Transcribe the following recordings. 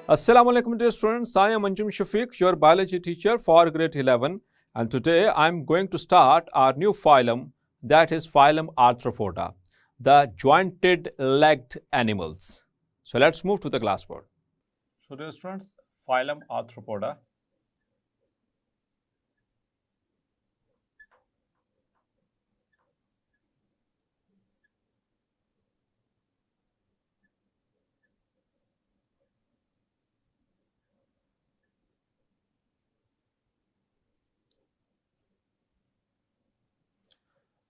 Assalamu alaikum dear students, I am Anjum Shafiq, your biology teacher for grade 11, and today I am going to start our new phylum, that is phylum Arthropoda, the jointed legged animals. So let's move to the classboard. So dear students, phylum Arthropoda.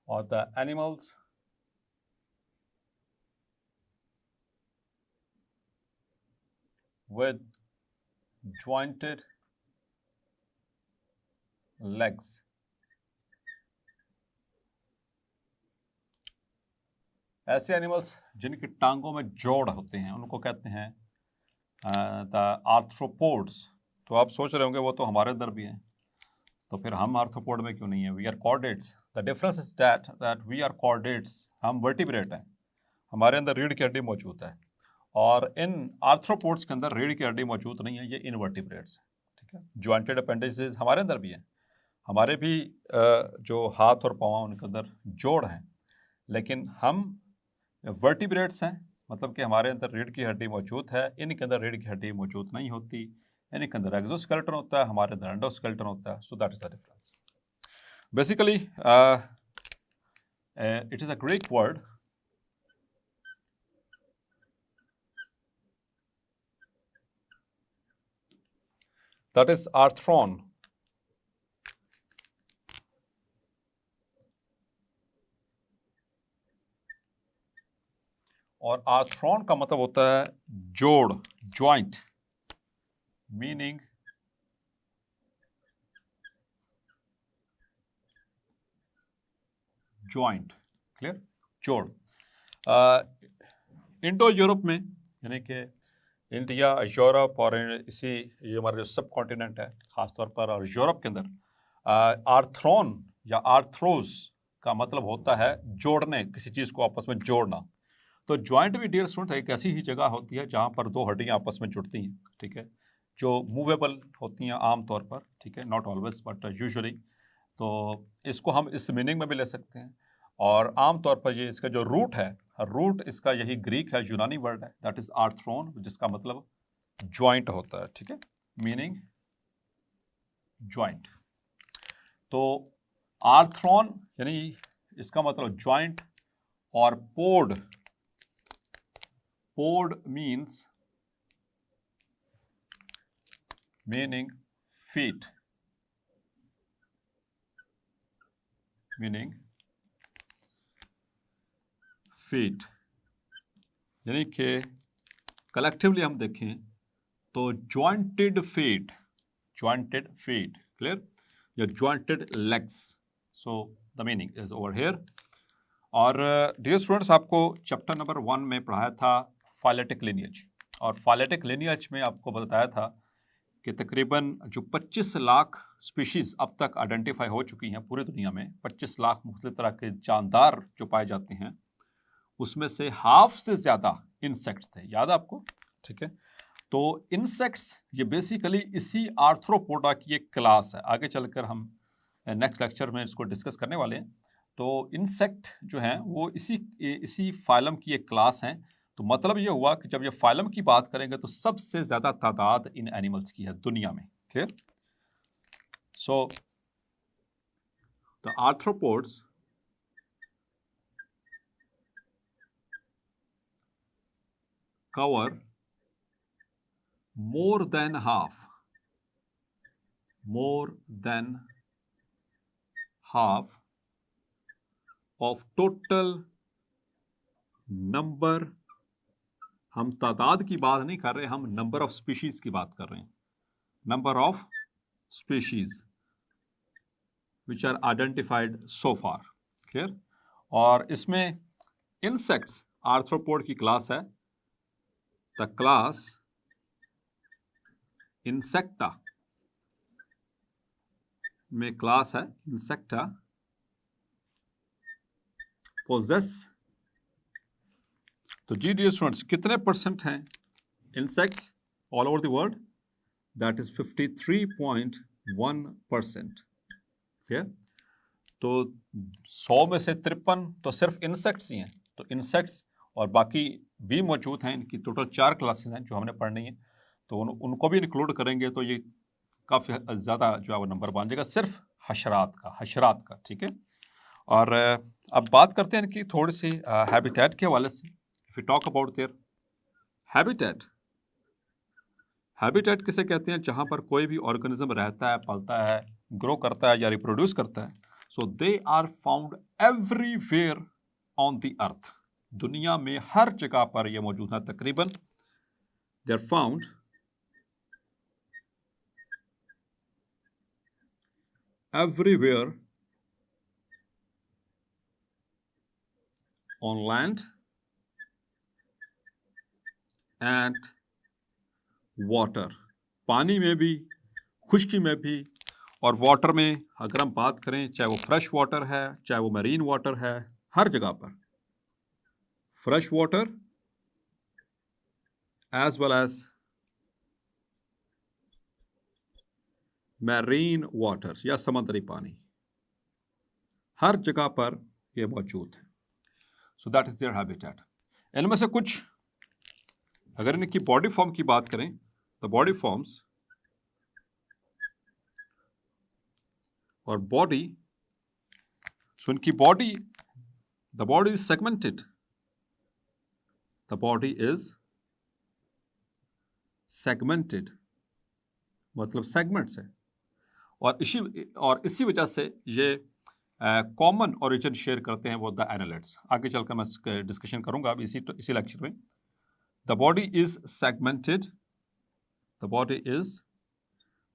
Or the animals with jointed legs. ऐसे animals जिनकी टांगों में जोड़ होते हैं उनको कहते हैं द आर्थ्रोपोड्स। तो आप सोच रहे होंगे वो तो हमारे अंदर भी हैं, तो फिर हम आर्थ्रोपोड में क्यों नहीं है? We are chordates. The difference is that we are chordates, हम वर्टिब्रेट हैं, हमारे अंदर रीढ़ की हड्डी मौजूद है, और इन आर्थ्रोपोड्स के अंदर रीढ़ की हड्डी मौजूद नहीं है, ये इनवर्टिब्रेट्स। ठीक है, जॉइंटेड अपेंडिसेस हमारे अंदर भी हैं, हमारे भी जो हाथ और पाँव उनके अंदर जोड़ हैं, लेकिन हम वर्टिब्रेट्स हैं, मतलब कि हमारे अंदर रीढ़ की हड्डी मौजूद है, इनके अंदर रीढ़ की हड्डी मौजूद नहीं होती, इनके अंदर एक्सोस्केलेटन होता है, हमारे अंदर एंडोस्केलेटन होता है। So that is the difference. Basically it is a Greek word that is arthron. और आर्थ्रॉन का मतलब होता है जोड़, ज्वाइंट, मीनिंग ज्वाइंट। क्लियर? जोड़। इंडो यूरोप में, यानी कि इंडिया, यूरोप और इसी ये हमारा जो सब कॉन्टिनेंट है खासतौर पर, और यूरोप के अंदर आर्थ्रॉन या आर्थ्रोस का मतलब होता है जोड़ने, किसी चीज़ को आपस में जोड़ना। तो ज्वाइंट भी डियर स्टूडेंट एक ऐसी ही जगह होती है जहाँ पर दो हड्डियाँ आपस में जुड़ती हैं, ठीक है, जो मूवेबल होती हैं आम तौर पर, ठीक है, नॉट ऑलवेज बट यूजुअली। तो इसको हम इस मीनिंग में भी ले सकते हैं, और आम तौर पर ये इसका जो रूट है, रूट इसका यही ग्रीक है, यूनानी वर्ड है, दैट इज आर्थ्रोन, जिसका मतलब ज्वाइंट होता है। ठीक है, मीनिंग ज्वाइंट। तो आर्थ्रोन यानी इसका मतलब ज्वाइंट, और pod, pod means meaning feet, meaning feet, यानी कि कलेक्टिवली हम देखें तो jointed feet, jointed feet, clear, या jointed legs. So the meaning is over here. और डियर स्टूडेंट्स, आपको चैप्टर नंबर 1 में पढ़ाया था फाइलेटिक लिनियज, और फाइलेटिक लिनियज में आपको बताया था कि तकरीबन जो 25 लाख स्पीशीज़ अब तक आइडेंटिफाई हो चुकी हैं पूरी दुनिया में, 25 लाख मुख्तलिफ तरह के जानदार जो पाए जाते हैं, उसमें से हाफ से ज़्यादा इंसेक्ट्स थे। याद है आपको? ठीक है, तो इंसेक्ट्स ये बेसिकली इसी आर्थ्रोपोडा की एक क्लास है। आगे चलकर हम नेक्स्ट लेक्चर में इसको डिस्कस करने वाले हैं। तो इंसेक्ट जो हैं वो इसी फाइलम की एक क्लास हैं। तो मतलब ये हुआ कि जब ये फाइलम की बात करेंगे तो सबसे ज़्यादा तादाद इन एनिमल्स की है दुनिया में। Clear? So the arthropods cover more than half of total number, हम तादाद की बात नहीं कर रहे, हम नंबर ऑफ स्पीशीज की बात कर रहे हैं, number of species which are identified so far. Clear? और इसमें इंसेक्ट्स आर्थ्रोपोड की क्लास है, द क्लास इंसेक्टा में क्लास है इंसेक्टा पोजेस। तो जी डियर स्टूडेंट्स, कितने परसेंट हैं insects all over the world, that is 53.1%। ठीक है, तो 100 में से 53 तो सिर्फ इंसेक्ट्स ही हैं। तो इंसेक्ट्स और बाकी भी मौजूद हैं, इनकी टोटल 4 क्लासेस हैं जो हमने पढ़नी है, तो उनको भी इंक्लूड करेंगे तो ये काफ़ी ज़्यादा जो है वो नंबर बन जाएगा सिर्फ हशरात का। ठीक है, और अब बात करते हैं इनकी थोड़ी सी हैबिटेट के हवाले से। If you talk about their habitat, habitat किसे कहते हैं? जहाँ पर कोई भी ऑर्गेनिज्म रहता है, पलता है, ग्रो करता है या रिप्रोड्यूस करता है। So they are found everywhere on the earth. दुनिया में हर जगह पर ये मौजूद है तकरीबन। They are found everywhere on land and water, पानी में भी, खुश्की में भी, और वाटर में अगर हम बात करें, चाहे वो फ्रेश वाटर है, चाहे वो मरीन वाटर है, हर जगह पर fresh water as well as marine water या समुद्री पानी, हर जगह पर ये मौजूद है। So that is their habitat. इनमें से कुछ अगर इनकी बॉडी फॉर्म की बात करें, द बॉडी फॉर्म्स और बॉडी, सो इनकी body, the body is segmented, the body is segmented मतलब सेगमेंट्स है, और इसी वजह से ये कॉमन ओरिजिन शेयर करते हैं वो द एनालिट्स। आगे चलकर मैं डिस्कशन करूंगा अब इसी लेक्चर में। The body is segmented, the body is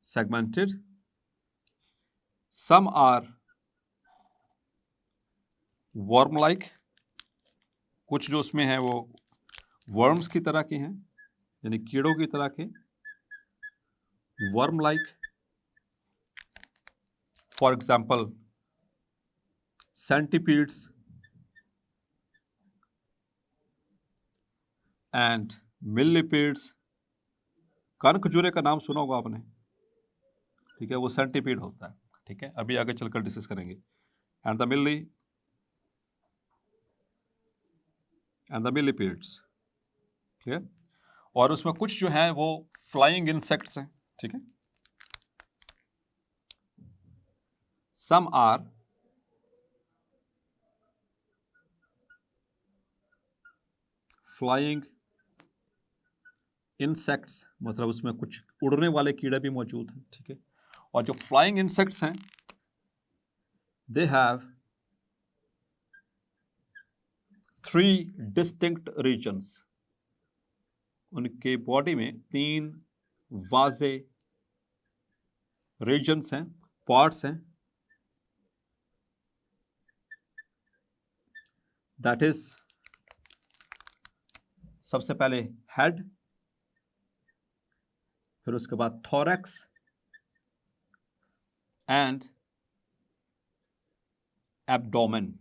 segmented, some are worm like, कुछ जो उसमें है वो वर्म्स की तरह के हैं, यानी कीड़ों की तरह के, worm like, for example centipedes and millipedes. कर्णखजूरे का नाम सुना होगा आपने, ठीक है, वो सेंटीपीड होता है। ठीक है, अभी आगे चलकर डिस्कस करेंगे। एंड द मिलीपीड्स, ठीक है, और उसमें कुछ जो है वो फ्लाइंग इंसेक्ट्स हैं। ठीक है, सम आर फ्लाइंग इंसेक्ट्स मतलब उसमें कुछ उड़ने वाले कीड़े भी मौजूद हैं। ठीक है, और जो फ्लाइंग इंसेक्ट्स हैं दे हैव 3 डिस्टिंक्ट रीजन्स, उनके बॉडी में 3 वाजे रीजन्स हैं, पार्ट्स हैं। दैट इज, सबसे पहले हेड, फिर उसके बाद थोरैक्स एंड एब्डोमेन।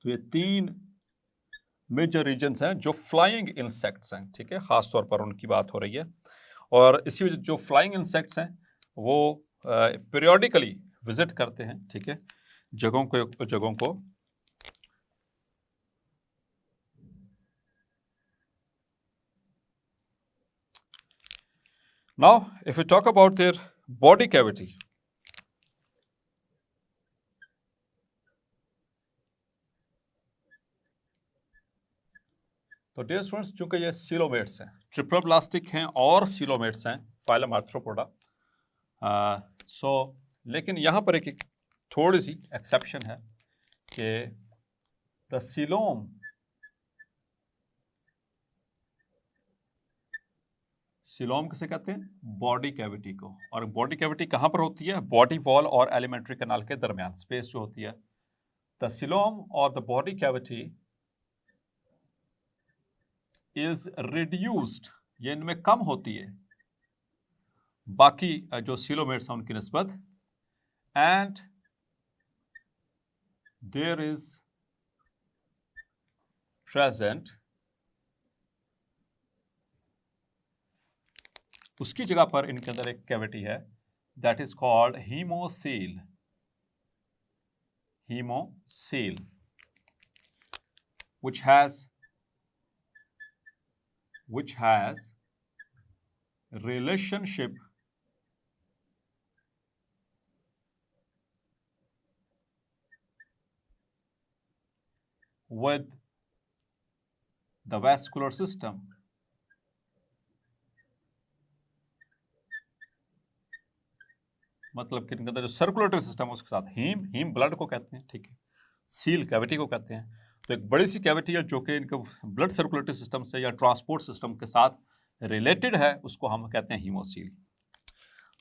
तो ये 3 मेजर रीजन्स हैं जो फ्लाइंग इंसेक्ट्स हैं। ठीक है, खास तौर पर उनकी बात हो रही है, और इसी वजह जो फ्लाइंग इंसेक्ट्स हैं वो पीरियोडिकली विजिट करते हैं। ठीक है, जगहों को Now, if we talk about their body cavity, तो डियर स्टूडेंट्स, चूंकि ये सीलोमेट्स हैं, ट्रिप्लोब्लास्टिक हैं और सीलोमेट्स हैं, फाइलम आर्थ्रोपोडा। लेकिन यहाँ पर एक थोड़ी सी एक्सेप्शन है कि द सीलोम, सीलोम किसे कहते हैं? बॉडी कैविटी को। और बॉडी कैविटी कहाँ पर होती है? बॉडी वॉल और एलिमेंट्री कैनाल के दरमियान स्पेस जो होती है। द सीलोम और the body cavity is reduced, ये इनमें कम होती है बाकी जो सीलोमेट्स हैं उनकी निस्बत, एंड देयर इज प्रेजेंट उसकी जगह पर इनके अंदर एक कैविटी है, that is called haemocoel. Haemocoel which has relationship with the vascular system. मतलब कि इनके अंदर जो सर्कुलेटरी सिस्टम है उसके साथ, हीम ब्लड को कहते हैं, ठीक है, सील कैविटी को कहते हैं। तो एक बड़ी सी कैविटी है जो कि इनके ब्लड सर्कुलेटरी सिस्टम से या ट्रांसपोर्ट सिस्टम के साथ रिलेटेड है, उसको हम कहते हैं haemocoel.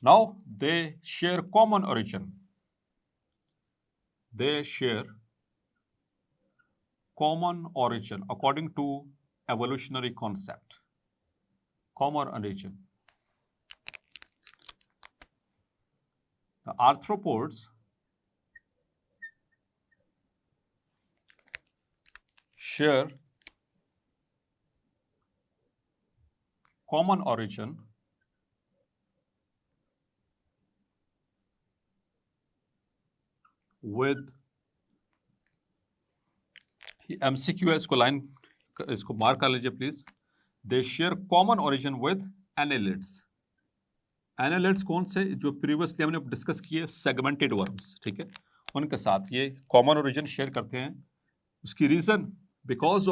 Now they share common origin, they share common origin according to evolutionary concept. Common origin. The arthropods share common origin with MCQ है, इसको लाइन इसको मार्क कर लीजिए please. They share common origin with annelids. Annelids कौन से, जो previously हमने discuss किए सेगमेंटेड वर्म्स, ठीक है, उनके साथ ये कॉमन ओरिजिन शेयर करते हैं। उसकी reason because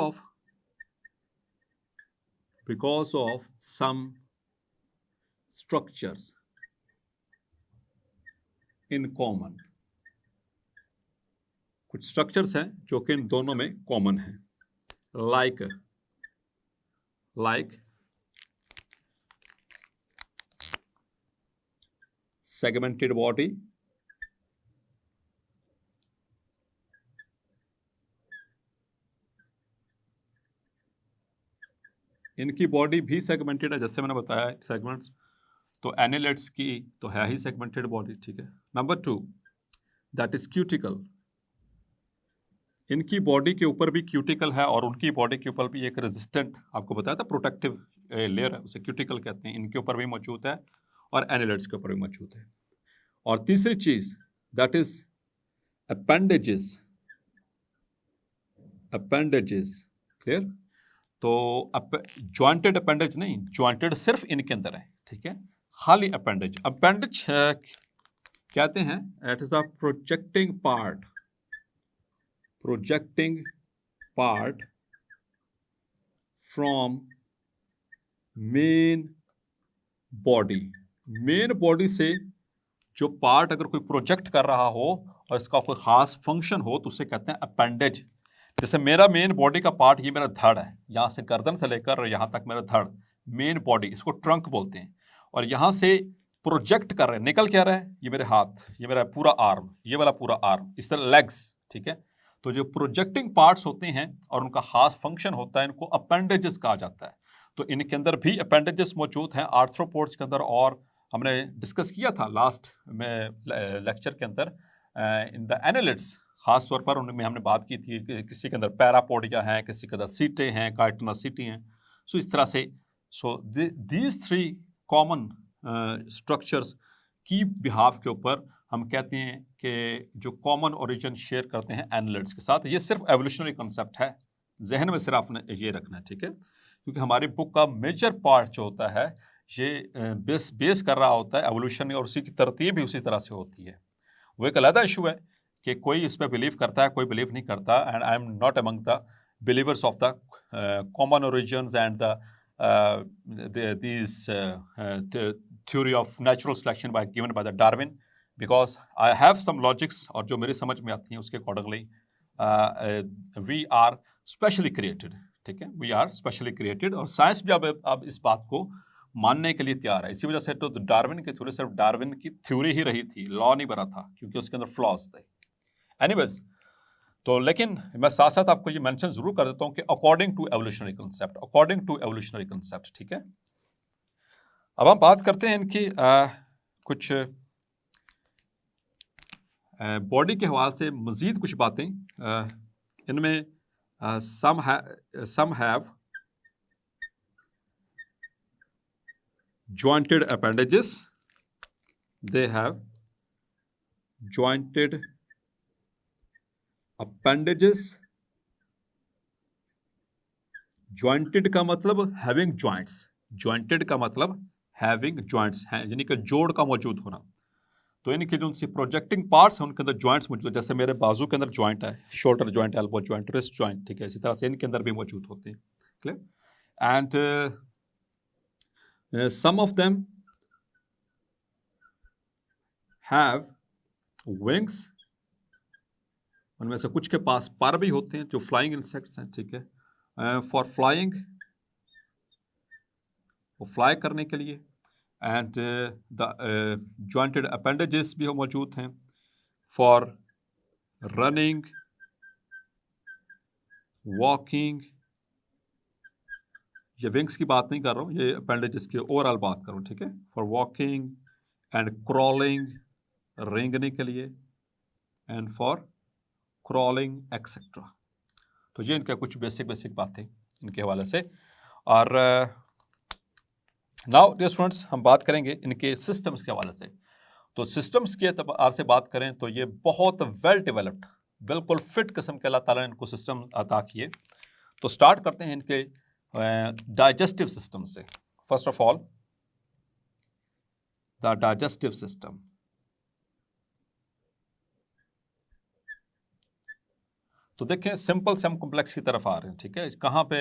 of some structures in common, कुछ स्ट्रक्चर्स हैं जो कि इन दोनों में कॉमन है, लाइक सेगमेंटेड बॉडी, इनकी बॉडी भी सेगमेंटेड है, जैसे मैंने बताया सेगमेंट्स, तो एनालिड्स की तो है ही सेगमेंटेड बॉडी, ठीक है। नंबर 2 दैट इज क्यूटिकल, इनकी बॉडी के ऊपर भी क्यूटिकल है और उनकी बॉडी के ऊपर भी एक रेजिस्टेंट, आपको बताया था, प्रोटेक्टिव लेयर है, उसे क्यूटिकल कहते हैं, इनके ऊपर भी मौजूद है और एनालिड्स के ऊपर भी मौजूद है। और तीसरी चीज दैट इज अपेंडेजेस, क्लियर। तो ज्वाइंटेड अपेंडेज नहीं, ज्वाइंटेड सिर्फ इनके अंदर है, ठीक है, खाली अपेंडेज कहते हैं it is a projecting part from main body से जो पार्ट अगर कोई प्रोजेक्ट कर रहा हो और इसका कोई खास फंक्शन हो तो उसे कहते हैं अपेंडेज। जैसे मेरा मेन बॉडी का पार्ट, ये मेरा धड़ है, यहां से गर्दन से लेकर यहां तक मेरा धड़, मेन बॉडी, इसको ट्रंक बोलते हैं। और यहां से प्रोजेक्ट कर रहे हैं, निकल क्या रहा है, ये मेरे हाथ, ये मेरा पूरा आर्म, ये वाला पूरा आर्म, इस तरह लेग्स, ठीक है। तो जो प्रोजेक्टिंग पार्ट्स होते हैं और उनका खास फंक्शन होता है, इनको अपेंडेजेस कहा जाता है। तो इनके अंदर भी अपेंडेजेस मौजूद हैं आर्थ्रोपोड्स के अंदर, और हमने डिस्कस किया था लास्ट में लेक्चर के अंदर इन द एनालिड्स, खास तौर पर उनमें हमने बात की थी कि किसी के अंदर पैरापोडिया हैं, किसी के अंदर सीटे हैं, काइटोनोसिटी हैं। सो इस तरह से दीज 3 कॉमन स्ट्रक्चर्स की बिहाफ के ऊपर हम कहते हैं कि जो कॉमन ओरिजिन शेयर करते हैं एनालिड्स के साथ। ये सिर्फ एवोल्यूशनरी कॉन्सेप्ट है, जहन में सिर्फ आपने ये रखना है, ठीक है, क्योंकि हमारी बुक का मेजर पार्ट जो होता है ये बेस कर रहा होता है एवोल्यूशन, और उसी की तरतीब भी उसी तरह से होती है। वो एक अलग इशू है कि कोई इस पर बिलीव करता है, कोई बिलीव नहीं करता, and I am not among the believers of the common origins and these theory of natural selection given by the Darwin, because I have some logics और जो मेरी समझ में आती हैं उसके accordingly we are specially created, ठीक है, we are specially created। और साइंस भी अब इस बात को मानने के लिए तैयार है। इसी वजह से तो डार्विन की थ्योरी सिर्फ डार्विन की थ्योरी ही रही थी, लॉ नहीं बना था, क्योंकि उसके अंदर फ्लॉज थे। एनीवेज, तो लेकिन मैं साथ साथ आपको ये मेंशन जरूर कर देता हूं कि अकॉर्डिंग टू एवोल्यूशनरी कांसेप्ट, ठीक है। अब हम बात करते हैं इनकी कुछ बॉडी के हवाले से मजीद कुछ बातें। इनमें some have jointed appendages, they have jointed appendages. jointed का मतलब having joints, jointed का मतलब having joints है, यानी कि जोड़ का मौजूद होना। तो इनके जो उनसे प्रोजेक्टिंग पार्ट्स हैं उनके अंदर जॉइंट्स मौजूद है, जैसे मेरे बाजू के अंदर जॉइंट है, shoulder joint, elbow joint, wrist joint, ठीक है, इसी तरह से इनके अंदर भी मौजूद होते हैं। Clear? And some of them have wings, उनमें से कुछ के पास पर भी होते हैं, जो फ्लाइंग इंसेक्ट्स हैं, ठीक है, फॉर फ्लाइंग, वो फ्लाई करने के लिए। एंड द जॉइंटेड अपेंडेजेस भी मौजूद हैं फॉर रनिंग, वॉकिंग। ये विंग्स की बात नहीं कर रहा हूँ, ये अपेंडेजेस की ओवरऑल बात कर रहा हूँ, ठीक है, फॉर वॉकिंग एंड क्रॉलिंग, रेंगने के लिए, एंड फॉर क्रॉलिंग एक्सेट्रा। तो ये इनका कुछ बेसिक बातें इनके हवाले से। और नाउ डियर स्टूडेंट्स, हम बात करेंगे इनके सिस्टम्स के हवाले से। तो सिस्टम्स के एतबार से बात करें तो ये बहुत वेल डेवलप्ड, बिल्कुल फिट किस्म के अल्लाह ताला ने इनको सिस्टम अता किए। तो स्टार्ट करते हैं इनके डाइजेस्टिव सिस्टम से। First of all the digestive system. तो देखें, सिंपल से हम कॉम्प्लेक्स की तरफ आ रहे हैं, ठीक है। कहाँ पे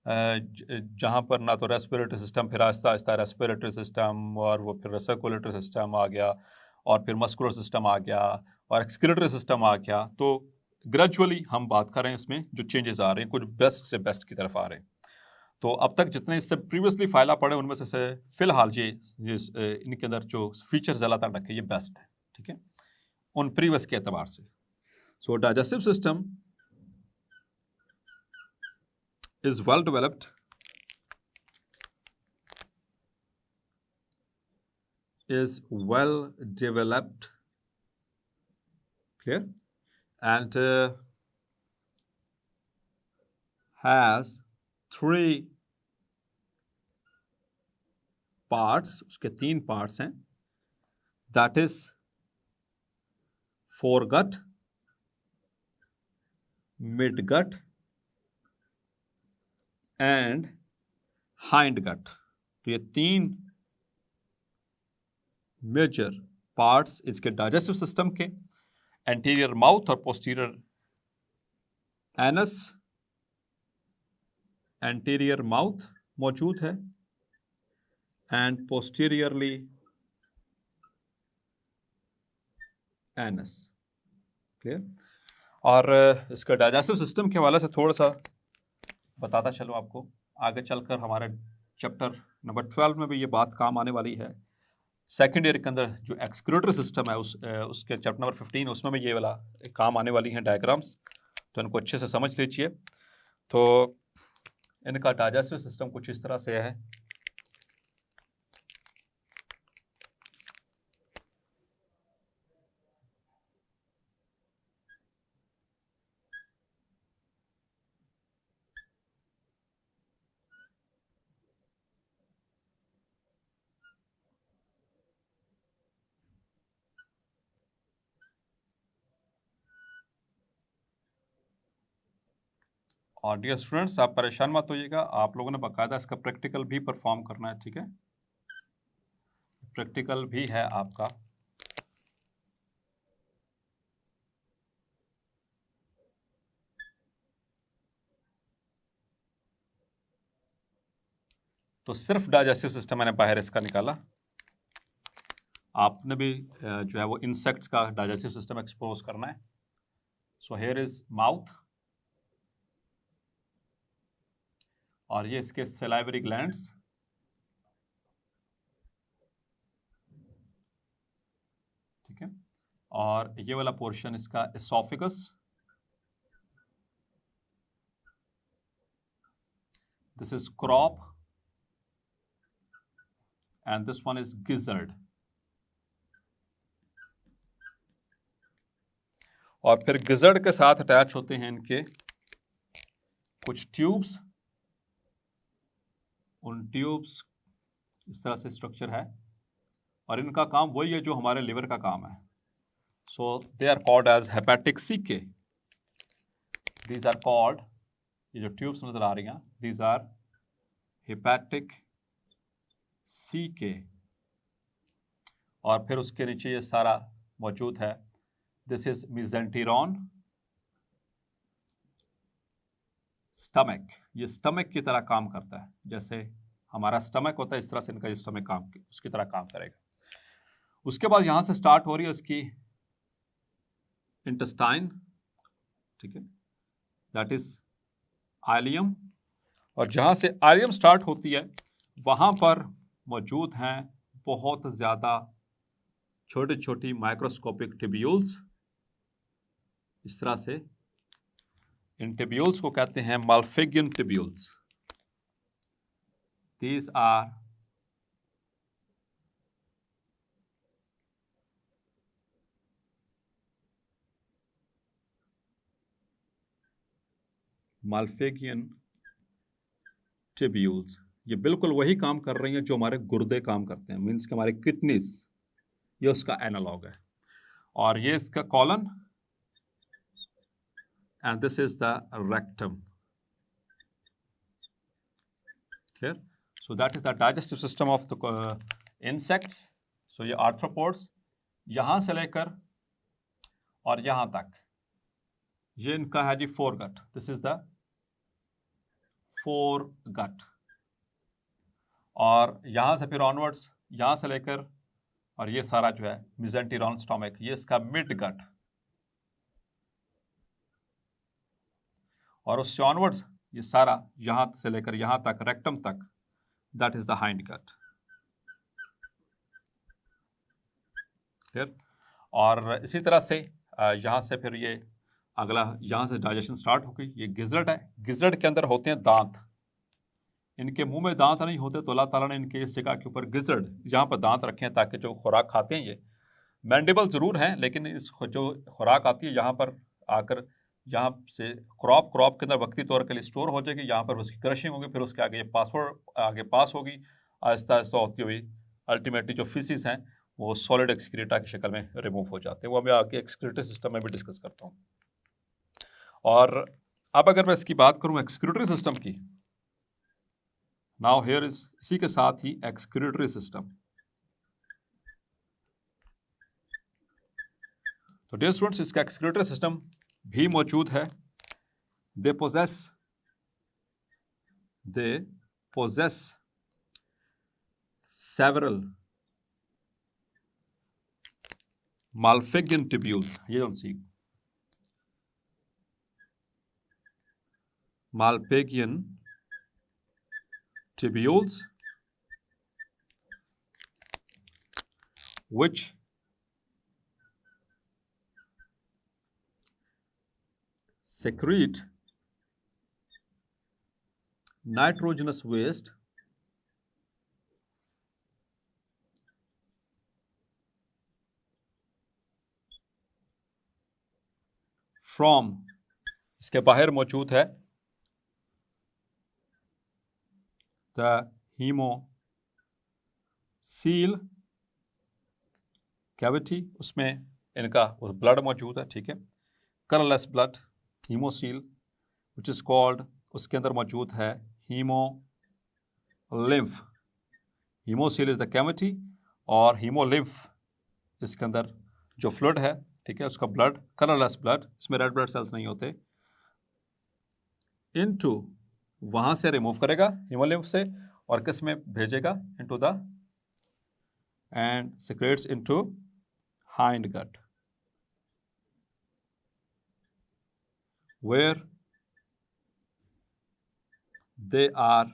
जहाँ पर ना तो रेस्पिरेटरी सिस्टम, फिर आहिस्ता आहिस्ता रेस्पिरेटरी सिस्टम, और वो फिर सर्कुलेटरी सिस्टम आ गया, और फिर मस्कुलर सिस्टम आ गया, और एक्सक्रीटरी सिस्टम आ गया। तो ग्रेजुअली हम बात कर रहे हैं इसमें जो चेंजेस आ रहे हैं, कुछ बेस्ट से बेस्ट की तरफ आ रहे हैं। तो अब तक जितने इससे प्रीवियसली फाइला पड़े उनमें से फिलहाल ये इनके अंदर जो फीचर्स अल्लाह ताला रखे ये बेस्ट है, ठीक है, उन प्रीवियस के एतबार से। So digestive system is well developed, clear, and has 3 parts, उसके 3 parts हैं, that is foregut, midgut and hindgut। तो ये 3 मेजर पार्ट्स इसके डाइजेस्टिव सिस्टम के, एंटीरियर माउथ और पोस्टीरियर एनस, एंटीरियर माउथ मौजूद है, एंड पोस्टीरियरली एनस। क्लियर? और इसका डाइजेस्टिव सिस्टम के हवाले से थोड़ा सा बताता चलो आपको, आगे चलकर हमारे चैप्टर नंबर 12 में भी ये बात काम आने वाली है। सेकेंड ईयर के अंदर जो एक्सक्रीटरी सिस्टम है उसके चैप्टर नंबर 15 उसमें भी ये वाला काम आने वाली हैं डायग्राम्स, तो इनको अच्छे से समझ लीजिए। तो इनका डाइजेस्टिव सिस्टम कुछ इस तरह से है। और डियर स्टूडेंट्स, आप परेशान मत होइएगा, आप लोगों ने बाकायदा इसका प्रैक्टिकल भी परफॉर्म करना है, ठीक है, प्रैक्टिकल भी है आपका। तो सिर्फ डाइजेस्टिव सिस्टम मैंने बाहर इसका निकाला, आपने भी जो है वो इंसेक्ट्स का डाइजेस्टिव सिस्टम एक्सपोज करना है। सो हियर इज माउथ, और ये इसके सलाइवरी ग्लैंड्स, ठीक है, और ये वाला पोर्शन इसका oesophagus, this is crop, and this one is gizzard. और फिर गिजर्ड के साथ अटैच होते हैं इनके कुछ ट्यूब्स, उन ट्यूब्स इस तरह से स्ट्रक्चर है, और इनका काम वही है जो हमारे लिवर का काम है। So they are called as hepatic caeca. These are called, ये जो ट्यूब्स नजर आ रही हैं, दीज आर हेपेटिक सीके। और फिर उसके नीचे ये सारा मौजूद है। This is mesenteron stomach. ये स्टमक की तरह काम करता है, जैसे हमारा स्टमक होता है इस तरह से इनका स्टमक काम उसकी तरह काम करेगा। उसके बाद यहां से स्टार्ट हो रही है इसकी इंटेस्टाइन, ठीक है, दैट इज आइलियम। और जहां से आइलियम स्टार्ट होती है वहां पर मौजूद हैं बहुत ज्यादा छोटी छोटी माइक्रोस्कोपिक टिब्यूल्स। इस तरह से इन टिब्यूल्स को कहते हैं Malpighian tubules. These are Malpighian tubules. ये बिल्कुल वही काम कर रही हैं जो हमारे गुर्दे काम करते हैं, मीन्स कि हमारे किडनीज, ये उसका एनालॉग है। और ये इसका colon, and this is the rectum. Clear? So that is the digestive system of the insects. So ये arthropods यहाँ से लेकर और यहाँ तक ये इनका है जी foregut. This is the foregut. और यहाँ से फिर onwards यहाँ से लेकर और ये सारा जो है mesenteron stomach, ये इसका midgut। और उससे ऑनवर्ड्स ये सारा यहां से लेकर यहां तक रेक्टम तक, that is the hind gut. Clear? और इसी तरह से यहां से फिर ये अगला यहां से डाइजेशन स्टार्ट हो गई। ये गिजर्ड है, गिजर्ड के अंदर होते हैं दांत। इनके मुंह में दांत नहीं होते तो अल्लाह ताला ने इनके इस जगह के ऊपर गिजर्ड यहाँ पर दांत रखे हैं ताकि जो खुराक खाते हैं ये मैंडिबल जरूर हैं, लेकिन इस जो खुराक आती है यहाँ पर आकर यहाँ से क्रॉप के अंदर वक्ती तौर के लिए स्टोर हो जाएगी, यहाँ पर उसकी क्रशिंग होगी, फिर उसके आगे ये आगे पास होगी, आहिस्ता आहिस्ता होती हुई अल्टीमेटली जो फिसिस हैं वो सॉलिड एक्सक्रीटा की शक्ल में रिमूव हो जाते हैं। वो मैं आगे एक्सक्रीटरी सिस्टम में भी डिस्कस करता हूँ। और अब अगर मैं इसकी बात करूँ एक्सक्रीटरी सिस्टम की, नाउ हियर इज, इसी के साथ ही एक्सक्रीटरी सिस्टम। तो डियर स्टूडेंट्स, इसका एक्सक्रीटरी सिस्टम भी मौजूद है। They possess several Malpighian tubules. ये don't see माल्फिगियन tubules which secrete nitrogenous waste from, इसके बाहर मौजूद है the hemocoel cavity, उसमें इनका ब्लड मौजूद है, ठीक है, colourless blood, haemocoel which is called, उसके अंदर मौजूद है haemolymph. Haemocoel is the cavity और हीमोलिम्फ इसके अंदर जो फ्लूइड है, ठीक है, उसका ब्लड, कलरलेस ब्लड, इसमें रेड ब्लड सेल्स नहीं होते, इनटू वहां से रिमूव करेगा हीमोलिम्फ से और किस में भेजेगा, into the end secretes into hind gut where they are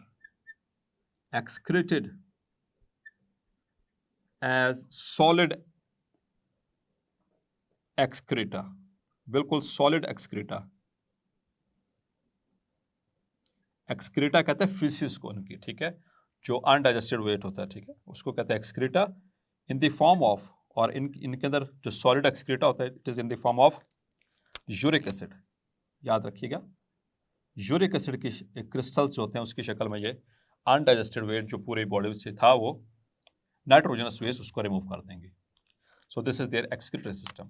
excreted as solid excreta, बिल्कुल solid excreta। एक्सक्रीटा कहते हैं फीसिस को उनकी, ठीक है, जो अनडाइजेस्टेड वेट होता है, ठीक है, उसको कहते हैं excreta in the form of, और इनके अंदर जो सॉलिड एक्सक्रीटा होता है it is in the form of uric acid. याद रखिएगा, यूरिक एसिड की क्रिस्टल्स होते हैं उसकी शक्ल में ये अनडाइजेस्टेड वेट जो पूरे बॉडी से था वो नाइट्रोजनस वेस्ट उसको रिमूव कर देंगे. So this is their excretory system.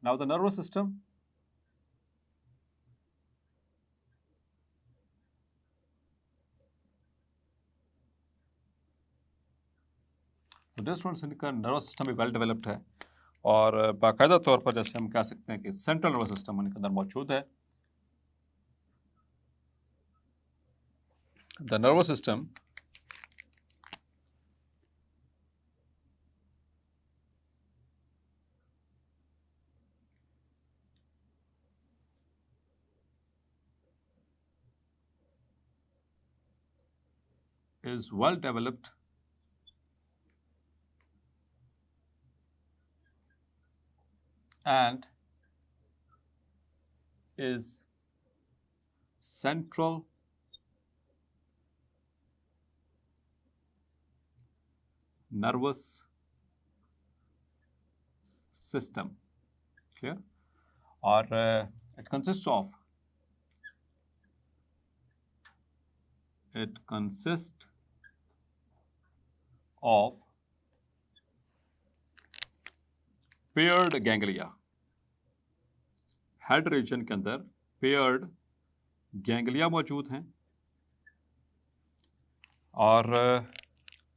Now the nervous system. तो डिफरेंट इनका नर्वस सिस्टम भी वेल डेवलप्ड है और बाकायदा तौर पर जैसे हम कह सकते हैं कि सेंट्रल नर्वस सिस्टम उनके अंदर मौजूद है. The nervous system is well developed and is central nervous system. Clear? Or it consists of paired ganglia. Head region के अंदर पेयर्ड गैंग्लिया मौजूद हैं और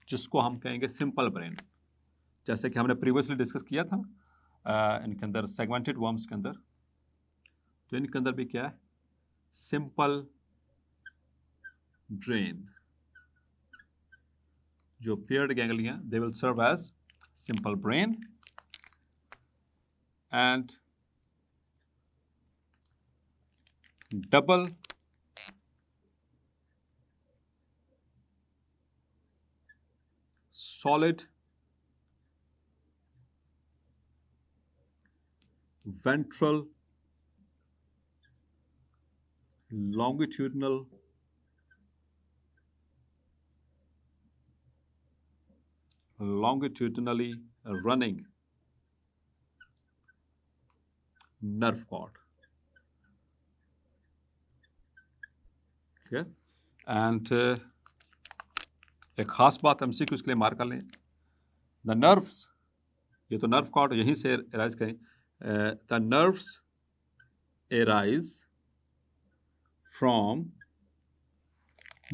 जिसको हम कहेंगे सिंपल ब्रेन. जैसे कि हमने प्रीवियसली डिस्कस किया था इनके अंदर सेगमेंटेड वर्म्स के अंदर, तो इनके अंदर भी क्या है, सिंपल ब्रेन. जो paired ganglia they will serve as simple brain and double solid ventral longitudinally running nerve cord. ठीक है. एंड एक खास बात MCQ के लिए मार्क कर लें. द नर्व्स, ये तो नर्व कॉर्ड यहीं से एराइज करें. The nerves arise from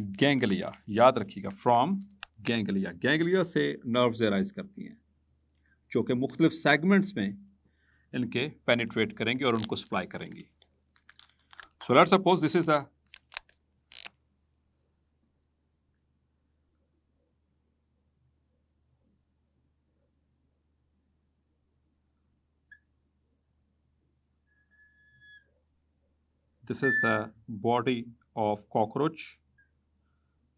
ganglia. याद रखिएगा, फ्रॉम गैंग्लिया. गैंग्लिया से नर्व्स एराइज करती हैं जो कि मुख्तलिफ सेगमेंट्स में इनके पेनिट्रेट करेंगे और उनको सप्लाई करेंगी. So let's suppose this is the body of cockroach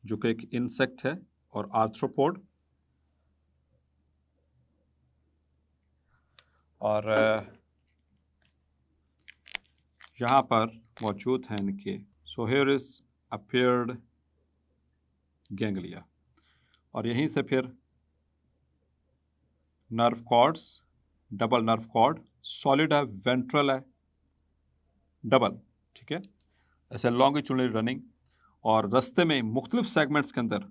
जो कि एक इंसेक्ट है और आर्थ्रोपोड. और यहाँ पर मौजूद हैं इनके, so here is a paired ganglia. और यहीं से फिर nerve cords, double nerve cord, solid है, वेंट्रल है, डबल. ठीक है. ऐसे लॉन्गिट्यूडिनल रनिंग और रास्ते में मुख्तलिफ सेगमेंट्स के अंदर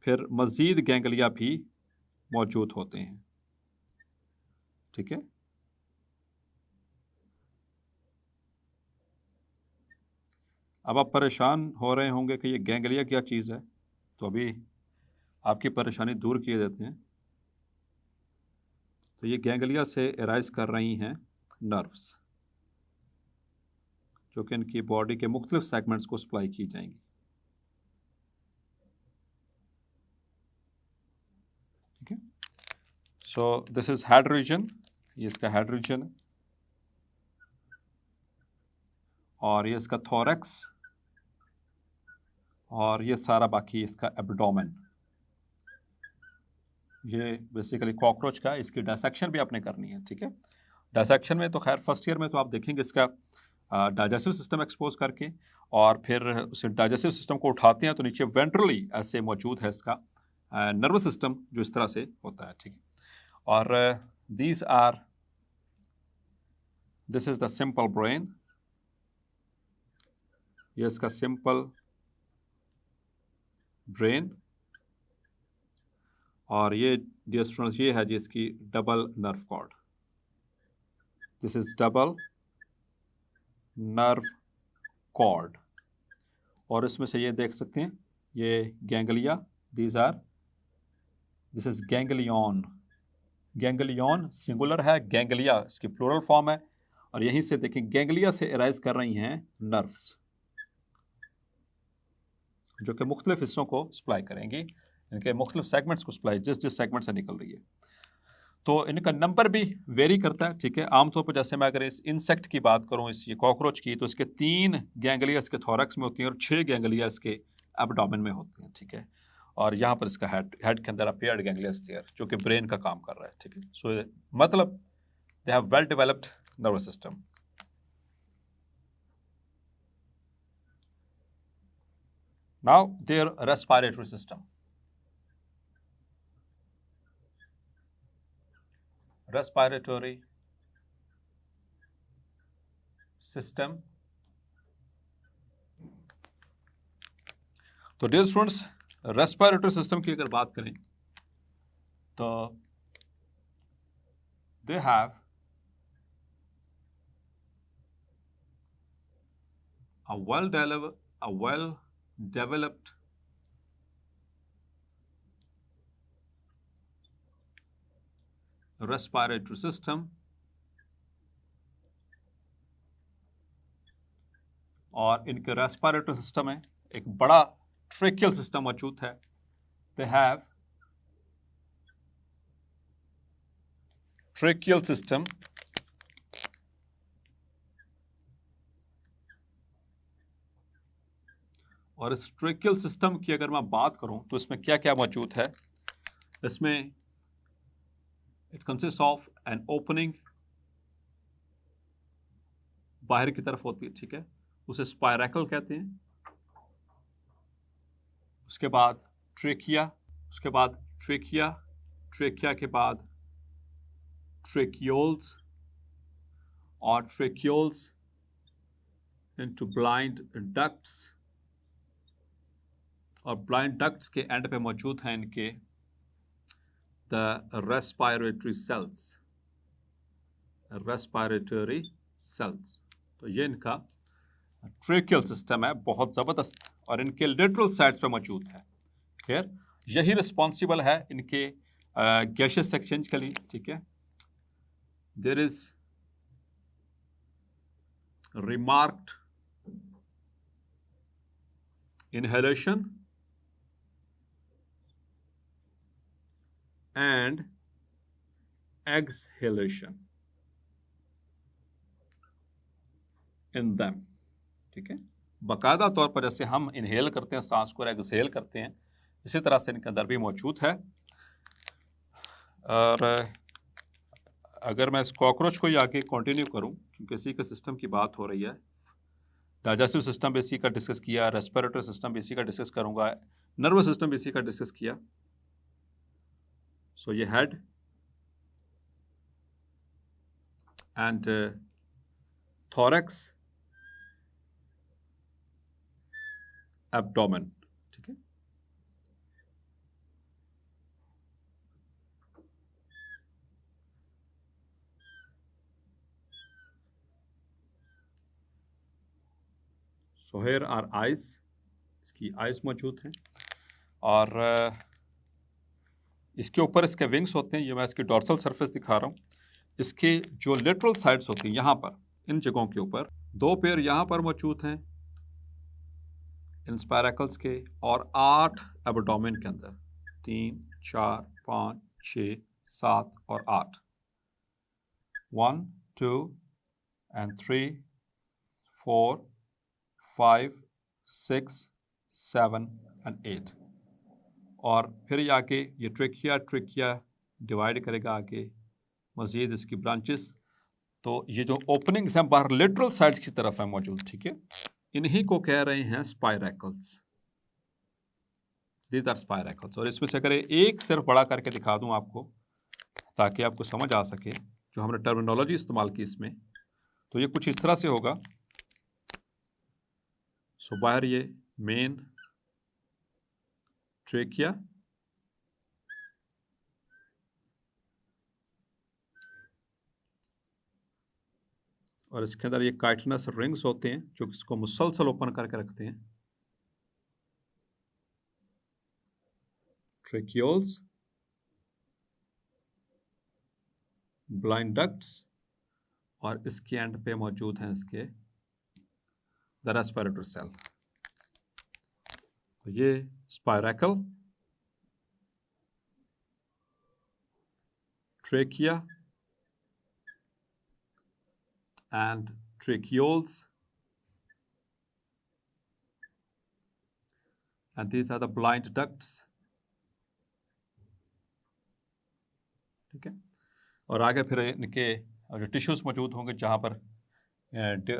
फिर मज़ीद गैंग्लिया भी मौजूद होते हैं. ठीक है. अब आप परेशान हो रहे होंगे कि ये गैंग्लिया क्या चीज़ है, तो अभी आपकी परेशानी दूर किए देते हैं. तो ये गैंग्लिया से एराइज कर रही हैं नर्व्स जो कि इनकी बॉडी के मुख्तलिफ सेगमेंट्स को सप्लाई की जाएंगी. ठीक है. सो दिस इज हेड रीजन. ये इसका हेड रीजन है और ये इसका थोरैक्स और ये सारा बाकी इसका एब्डोमेन. ये बेसिकली कॉकरोच का, इसकी डायसेक्शन भी आपने करनी है. ठीक है. डायसेक्शन में तो खैर फर्स्ट ईयर में तो आप देखेंगे इसका डाइजेस्टिव सिस्टम एक्सपोज करके और फिर उस डाइजेस्टिव सिस्टम को उठाते हैं तो नीचे वेंट्रली ऐसे मौजूद है इसका नर्वस सिस्टम जो इस तरह से होता है. ठीक है. और this is the simple brain. ये इसका सिंपल ब्रेन, और ये डियर स्टूडेंट्स ये है जी इसकी double nerve cord. This is double nerve cord, और इसमें से ये देख सकते हैं ये ganglia, this is ganglion. Ganglion singular है, गैंग्लिया इसकी प्लूरल फॉर्म है, और यहीं से देखिए गैंग्लिया से अराइज कर रही हैं नर्व्स, जो कि मुख्तलिफ हिस्सों को सप्लाई करेंगी, इनके मुख्तलिफ सेगमेंट्स को सप्लाई जिस जिस सेगमेंट से निकल रही है। तो इनका नंबर भी वेरी करता है, ठीक है। आमतौर पर जैसे मैं अगर इस इंसेक्ट की बात करूं, इस ये कॉकरोच की, तो इसके 3 गैंग्लिया इसके थोरैक्स में होती हैं और 6 गैंग्लिया इसके एब्डोमेन में होती हैं, ठीक है। और यहाँ पर इसका हेड के अंदर अपेयर्ड गैंग्लिया देयर, जो कि ब्रेन का काम कर रहा है, ठीक है। सो मतलब they have well developed nervous system. Now their respiratory system. Respiratory system. तो डियर स्टूडेंट्स, रेस्पिरेटरी सिस्टम की अगर बात करें तो they have a well developed respiratory system, और इनके रेस्पिरेटरी सिस्टम में एक बड़ा ट्रेकियल सिस्टम मौजूद है। दे हैव ट्रेकियल सिस्टम, और इस ट्रेकियल सिस्टम की अगर मैं बात करूं तो इसमें क्या क्या मौजूद है। इसमें it consist of an opening, बाहर की तरफ होती है, ठीक है, उसे स्पायरेकल कहते हैं। उसके बाद ट्रेकिया, उसके बाद ट्रेकिया, ट्रेकिया के बाद ट्रेकियोल्स, और ट्रेकियोल्स इनटू ब्लाइंड डक्ट्स, और ब्लाइंड डक्ट्स के एंड पे मौजूद हैं इनके the respiratory cells, respiratory cells. तो ये इनका ट्रेकियल सिस्टम है, बहुत ज़बरदस्त, और इनके लिटरल साइड्स पे मौजूद है। क्लियर, यही रिस्पॉन्सिबल है इनके गैसेस एक्सचेंज के लिए, ठीक है। There is remarked inhalation and exhalation in them, ठीक है। बाकायदा तौर पर जैसे हम इनहेल करते हैं सांस को और एक्सहेल करते हैं, इसी तरह से इनके अंदर भी मौजूद है। और अगर मैं इस कॉकरोच को ही आगे कंटिन्यू करूं, क्योंकि इसी के सिस्टम की बात हो रही है, डाइजेस्टिव सिस्टम भी इसी का डिस्कस किया, रेस्पिरेटरी सिस्टम भी इसी का डिस्कस करूंगा, नर्वस सिस्टम भी इसी का डिस्कस किया। सो ये हेड एंड थोरैक्स, एब्डोमेन, ठीक है। सो हियर आर आइज, इसकी आइज मौजूद हैं, और इसके ऊपर इसके विंग्स होते हैं। ये मैं इसकी डॉर्सल सरफेस दिखा रहा हूँ। इसके जो लेटरल साइड्स होती हैं यहाँ पर, इन जगहों के ऊपर 2 पेयर यहाँ पर मौजूद हैं इन स्पायरेकल्स के, और 8 एब्डोमेन के अंदर, 3, 4, 5, 6, 7 और 8, 1, 2 and 3, 4, 5, 6, 7 and 8। और फिर ये आके ये ट्रेकिया डिवाइड करेगा आगे मज़ीद इसकी ब्रांचेस। तो ये जो ओपनिंग्स हैं बाहर लेटरल साइड्स की तरफ है मौजूद, ठीक है, इन्हीं को कह रहे हैं स्पायरेकल्स। These are स्पायरेकल्स। और इसमें से अगर एक सिर्फ बड़ा करके दिखा दूं आपको, ताकि आपको समझ आ सके जो हमने टर्मिनोलॉजी इस्तेमाल की इसमें, तो ये कुछ इस तरह से होगा। सो बाहर ये मेन ट्रेकिया, और इसके अंदर ये काइटिनस रिंग्स होते हैं जो इसको मुसलसल ओपन करके रखते हैं। ट्रेक्यूल्स, ब्लाइंड डक्ट्स, और इसके एंड पे मौजूद हैं इसके द रेस्पिरेटरी सेल। तो ये spiracle, trachea and tracheoles, and these are the blind ducts। ठीक है, और आगे फिर इनके जो टिश्यूज मौजूद होंगे जहाँ पर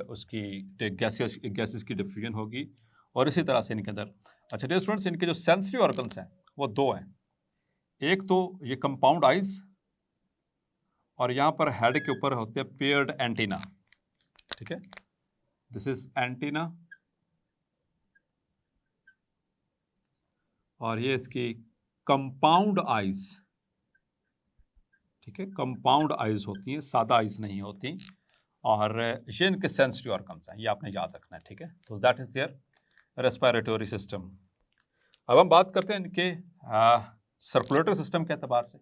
उसकी गैसेस की डिफ्यूजन होगी, और इसी तरह से इनके अंदर। अच्छा डियर स्टूडेंट्स, इनके जो सेंसरी ऑर्गन्स हैं वो दो हैं। एक तो ये कंपाउंड आइज, और यहाँ पर हेड के ऊपर होते हैं पेयर्ड एंटीना। ठीक है, दिस इज एंटीना, और ये इसकी कंपाउंड आइज। ठीक है, कंपाउंड आइज होती हैं, सादा आइज नहीं होती, और ये इनके सेंसरी ऑर्गन्स हैं, ये आपने याद रखना है। ठीक है, तो that is their respiratory system. अब हम बात करते हैं इनके सर्कुलेटरी सिस्टम के एतबार से।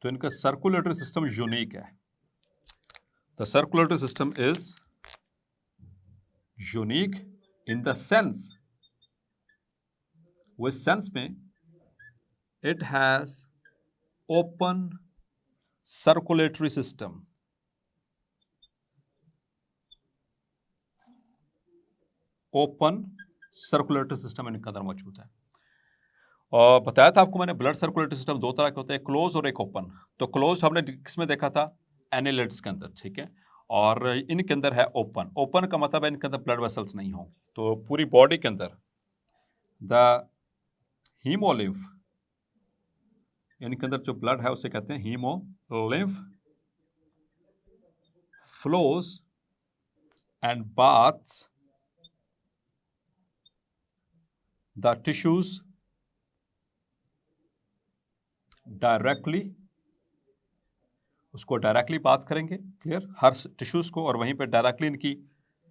तो इनका सर्कुलेटरी सिस्टम यूनिक है। The circulatory system is unique in the sense, वो सेंस में it has open circulatory system. Open circulatory system इनके अंदर मौजूद है। और बताया था आपको मैंने, ब्लड सर्कुलेटरी सिस्टम दो तरह के होते हैं, क्लोज और एक ओपन। तो क्लोज हमने किसमें देखा था? एनिलिड्स के अंदर। ठीक है, और इनके अंदर है ओपन। ओपन का मतलब है इनके अंदर ब्लड वेसल्स नहीं होंगी। तो पूरी बॉडी के अंदर द हीमोलिम्फ, इनके अंदर जो ब्लड है उसे कहते हैं haemolymph, flows and baths the tissues directly. उसको डायरेक्टली बात करेंगे, क्लियर, हर टिश्यूज को, और वहीं पे डायरेक्टली इनकी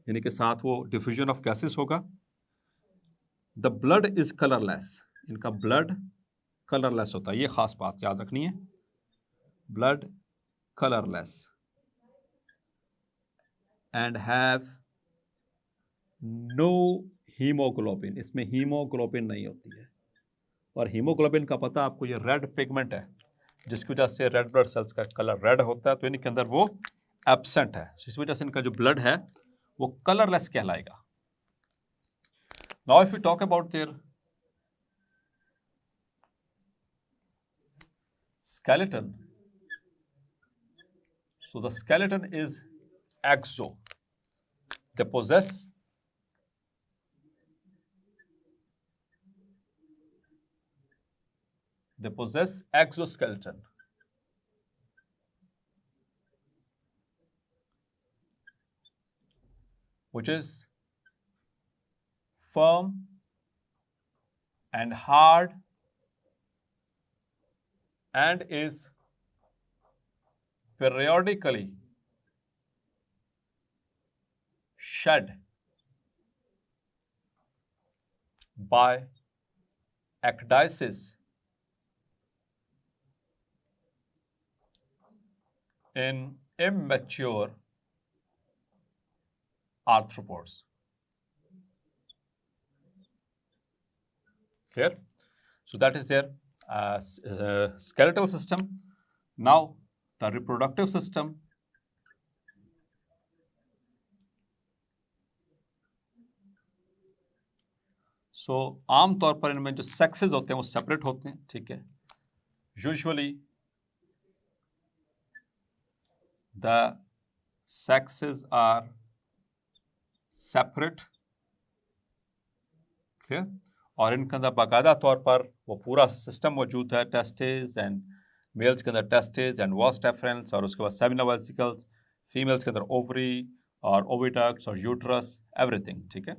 यानी के साथ वो डिफ्यूजन ऑफ गैसेस होगा। द ब्लड इज कलरलेस, इनका ब्लड कलरलेस होता है, ये खास बात याद रखनी है, blood colourless, and have no haemoglobin, इसमें हीमोग्लोबिन नहीं होती है। और हीमोग्लोबिन का पता आपको, ये रेड पिगमेंट है जिसकी वजह से रेड ब्लड सेल्स का कलर रेड होता है, तो इनके अंदर वो एब्सेंट है, इस वजह से इनका जो ब्लड है वो कलरलेस कहलाएगा। Now if you talk about their skeleton, so the skeleton is exo, they possess exoskeleton, which is firm and hard and is periodically shed by ecdysis in immature arthropods. Clear? So that is their skeletal system. Now the reproductive system. So आमतौर पर इनमें जो sexes होते हैं वो separate होते हैं। ठीक है, usually the sexes are separate, clear, और इनके अंदर बाकायदा तौर पर वो पूरा सिस्टम मौजूद है, टेस्टिस एंड मेल्स के अंदर टेस्टिस एंड वास डेफरेंस, और उसके बाद सेमिनल वेसिकल्स, फीमेल्स के अंदर ओवरी और ओविडक्ट्स और यूट्रस, एवरीथिंग, ठीक है।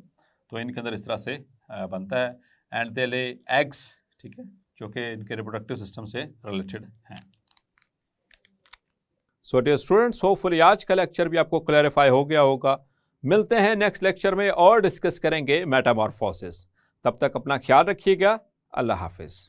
तो इनके अंदर इस तरह से बनता है एंड दे ले एग्स, ठीक है, जो कि इनके रिप्रोडक्टिव सिस्टम से रिलेटेड हैं। सो डियर स्टूडेंट्स, होपफुली आज का लेक्चर भी आपको क्लैरिफाई हो गया होगा। मिलते हैं नेक्स्ट लेक्चर में और डिस्कस करेंगे मेटामॉर्फोसिस। तब तक अपना ख्याल रखिएगा। अल्लाह हाफिज।